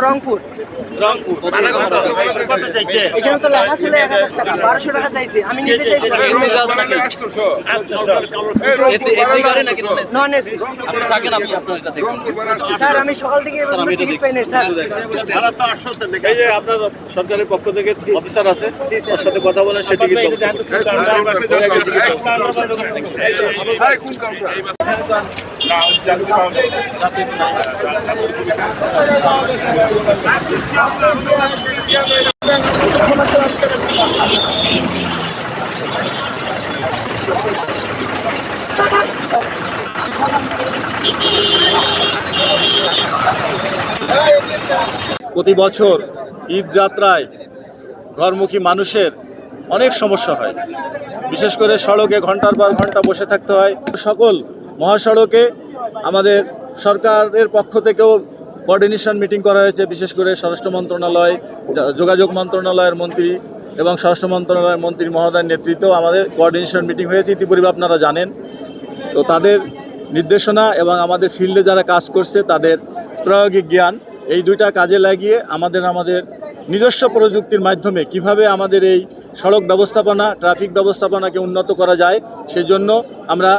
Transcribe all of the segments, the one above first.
রংপুর এখানে তো লেখা ছিল 1200 টাকা চাইছি, আমি নিতে চাইছি নন এসি। স্যার আমি সকাল থেকে টিকিট পাই নাই স্যার। এই যে আপনার সরকারের পক্ষ থেকে অফিসার আছে, তার সাথে কথা বলেন, সে টিকিট প্রতি বছর ঈদ যাত্রায় ঘরমুখী মানুষের অনেক সমস্যা হয়, বিশেষ করে সড়কে ঘন্টার পর ঘন্টা বসে থাকতে হয়। সকল মহাসড়কে আমাদের সরকারের পক্ষ থেকেও কোঅর্ডিনেশন মিটিং করা হয়েছে, বিশেষ করে স্বরাষ্ট্র মন্ত্রণালয়, যোগাযোগ মন্ত্রণালয়ের মন্ত্রী এবং স্বরাষ্ট্র মন্ত্রণালয়ের মন্ত্রী মহোদয়ের নেতৃত্বে আমাদের কোঅর্ডিনেশন মিটিং হয়েছে, ইতিপূর্বে আপনারা জানেন। তো তাদের নির্দেশনা এবং আমাদের ফিল্ডে যারা কাজ করছে তাদের প্রায়োগিক জ্ঞান, এই দুইটা কাজে লাগিয়ে আমাদের নিজস্ব প্রযুক্তির মাধ্যমে কিভাবে আমাদের এই সড়ক ব্যবস্থাপনা, ট্রাফিক ব্যবস্থাপনাকে উন্নত করা যায়, সেজন্য আমরা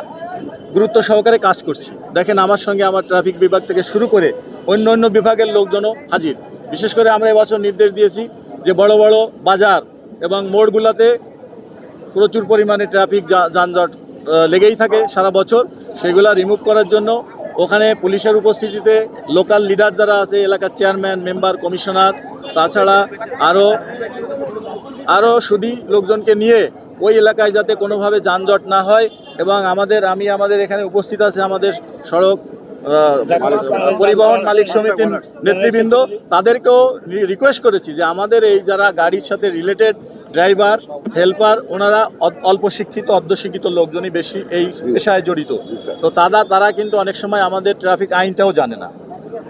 গুরুত্ব সহকারে কাজ করছি। দেখেন, আমার সঙ্গে আমার ট্রাফিক বিভাগ থেকে শুরু করে অন্য বিভাগের লোকজনও হাজির। বিশেষ করে আমরা এবছর নির্দেশ দিয়েছি যে বড় বড় বাজার এবং মোড়গুলোতে প্রচুর পরিমাণে ট্রাফিক যানজট লেগেই থাকে সারা বছর, সেগুলো রিমুভ করার জন্য ওখানে পুলিশের উপস্থিতিতে লোকাল লিডার যারা আছে, এলাকার চেয়ারম্যান, মেম্বার, কমিশনার, তাছাড়া আরও সুদী লোকজনকে নিয়ে ওই এলাকায় যাতে কোনোভাবে যানজট না হয়। এবং আমাদের এখানে উপস্থিত আছে আমাদের সড়ক পরিবহন মালিক সমিতির নেতৃবৃন্দ, তাদেরকেও রিকোয়েস্ট করেছি যে আমাদের এই যারা গাড়ির সাথে রিলেটেড ড্রাইভার, হেল্পার, ওনারা অল্প শিক্ষিত, অর্ধশিক্ষিত লোকজনই বেশি এই পেশায় জড়িত। তো তারা কিন্তু অনেক সময় আমাদের ট্রাফিক আইনটাও জানে না,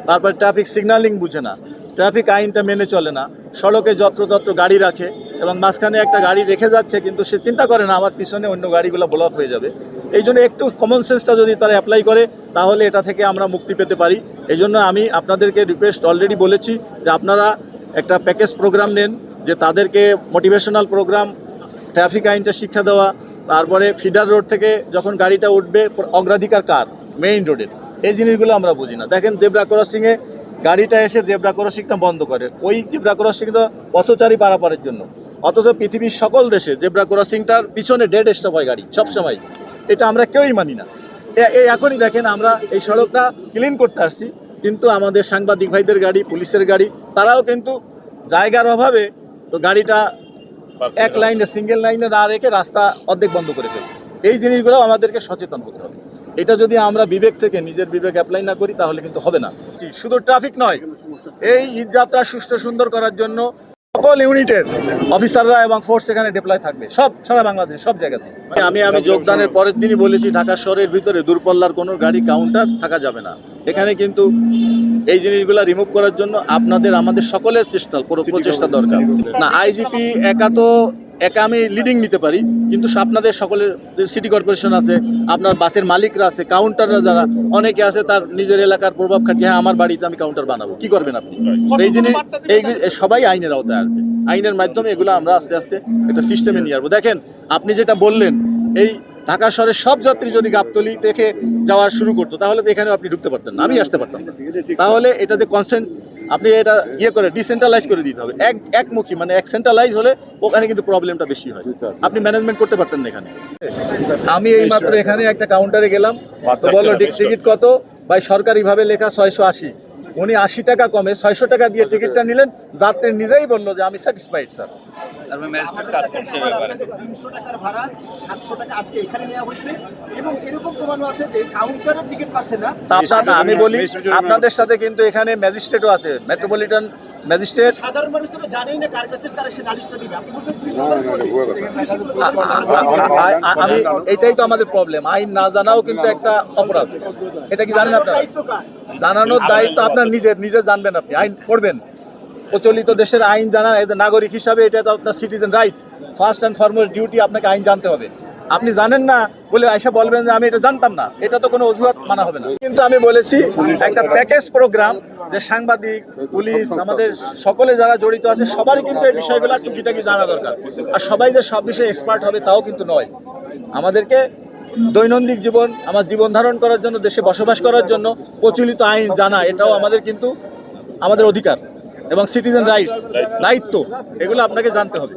তারপর ট্রাফিক সিগন্যালিং বুঝে না, ট্রাফিক আইনটা মেনে চলে না, সড়কে যত্রতত্র গাড়ি রাখে এবং মাঝখানে একটা গাড়ি রেখে যাচ্ছে, কিন্তু সে চিন্তা করে না আমার পিছনে অন্য গাড়িগুলো ব্লক হয়ে যাবে। এই জন্য একটু কমন সেন্সটা যদি তারা অ্যাপ্লাই করে তাহলে এটা থেকে আমরা মুক্তি পেতে পারি। এই জন্য আমি আপনাদেরকে রিকোয়েস্ট অলরেডি বলেছি যে আপনারা একটা প্যাকেজ প্রোগ্রাম নেন, যে তাদেরকে মোটিভেশনাল প্রোগ্রাম, ট্রাফিক আইনটা শিক্ষা দেওয়া, তারপরে ফিডার রোড থেকে যখন গাড়িটা উঠবে অগ্রাধিকার কার, মেইন রোডের, এই জিনিসগুলো আমরা বুঝি না। দেখেন, জেব্রা ক্রসিংয়ে গাড়িটা এসে জেব্রা ক্রসিংটা বন্ধ করে, ওই জেব্রা ক্রসিং তো পথচারী পারাপারের জন্য, অথচ পৃথিবীর সকল দেশে জেব্রা ক্রসিংটার পিছনে ডেড স্টপ হয় গাড়ি সবসময়। এটা আমরা কেউই মানি না। এখনই দেখেন, আমরা এই সড়কটা ক্লিন করতে আসছি, কিন্তু আমাদের সাংবাদিক ভাইদের গাড়ি, পুলিশের গাড়ি, তারাও কিন্তু জায়গার অভাবে তো গাড়িটা এক লাইনে, সিঙ্গেল লাইনে না রেখে রাস্তা অর্ধেক বন্ধ করে ফেলছে। এই জিনিসগুলো আমাদেরকে সচেতন হতে হবে। এটা যদি আমরা বিবেক থেকে নিজের বিবেক অ্যাপ্লাই না করি তাহলে কিন্তু হবে না। শুধু ট্রাফিক নয়, এই ঈদ যাত্রা সুষ্ঠু সুন্দর করার জন্য সকল ইউনিটের অফিসাররা এবং ফোর্স এখানে ডিপ্লয় থাকবে, সারা বাংলাদেশ সব জায়গাতে। আমি যোগদানের পরের দিনই বলেছি, ঢাকা শহরের ভিতরে দূরপাল্লার কোনো গাড়ি কাউন্টার থাকা যাবে না। এখানে কিন্তু এই জিনিসগুলো রিমুভ করার জন্য আমাদের সকলের প্রচেষ্টা দরকার। না, আইজিপি একা আমি লিডিং নিতে পারি, কিন্তু আপনাদের সকলের সিটি কর্পোরেশন আছে, আপনার বাসের মালিকরা আছে, কাউন্টাররা যারা অনেকে আছে, তার নিজের এলাকার প্রভাব খাটিয়ে, হ্যাঁ আমার বাড়িতে আমি কাউন্টার বানাবো, কি করবেন আপনি? এই জিনিস সবাই আইনের আওতায় আসবে, আইনের মাধ্যমে এগুলো আমরা আস্তে আস্তে একটা সিস্টেমে নিয়ে আসবো। দেখেন, আপনি যেটা বললেন, এই ঢাকা শহরের সব যাত্রী যদি গাবতলী থেকে যাওয়া শুরু করতো তাহলে তো এখানেও আপনি ঢুকতে পারতেন না, আমি আসতে পারতাম না। তাহলে এটা যে কনসেন্ট আপনি এটা করে ডিসেন্ট্রালাইজ করে দিতে হবে, একমুখী, মানে এক সেন্ট্রালাইজ হলে ওখানে কিন্তু প্রবলেমটা বেশি হয়, আপনি ম্যানেজমেন্ট করতে পারতেন না এখানে। আমি এই মাত্র এখানে একটা কাউন্টারে গেলাম, তো বললো টিকিট কত ভাই, সরকারিভাবে লেখা 680, উনি 80 টাকা কমে 600 টাকা দিয়ে টিকিটটা নিলেন। যাত্রী নিজেই বললো যে আমি স্যাটিসফাইড স্যার। আমি বলি আপনাদের সাথে কিন্তু এখানে ম্যাজিস্ট্রেটও আছে, মেট্রোপলিটন ম্যাজিস্ট্রেট। আমি এটাই তো আমাদের প্রবলেম, আইন না জানাও কিন্তু একটা অপরাধ। এটা কি জানেন আপনারা? জানানোর দায়িত্ব আপনার নিজে জানবেন, আপনি আইন পড়বেন, প্রচলিত দেশের আইন জানা, এজ এ নাগরিক হিসাবে এটা তো আপনার citizen right, first and foremost duty, আপনাকে আইন জানতে হবে। আপনি জানেন না বলে আয়সা বলবেন যে আমি এটা জানতাম না, এটা তো কোনো অজুহাত মানা হবে না। কিন্তু আমি বলেছি একটা প্যাকেজ প্রোগ্রাম, যে সাংবাদিক, পুলিশ, আমাদের সকলে যারা জড়িত আছে সবারই কিন্তু এই বিষয়গুলো টুকিটাকি জানা দরকার। আর সবাই যে সব বিষয়ে এক্সপার্ট হবে তাও কিন্তু নয়। আমাদেরকে দৈনন্দিন জীবন, আমার জীবন ধারণ করার জন্য, দেশে বসবাস করার জন্য প্রচলিত আইন জানা, এটাও আমাদের কিন্তু আমাদের অধিকার এবং সিটিজেন রাইটস, দায়িত্ব, এগুলো আপনাকে জানতে হবে।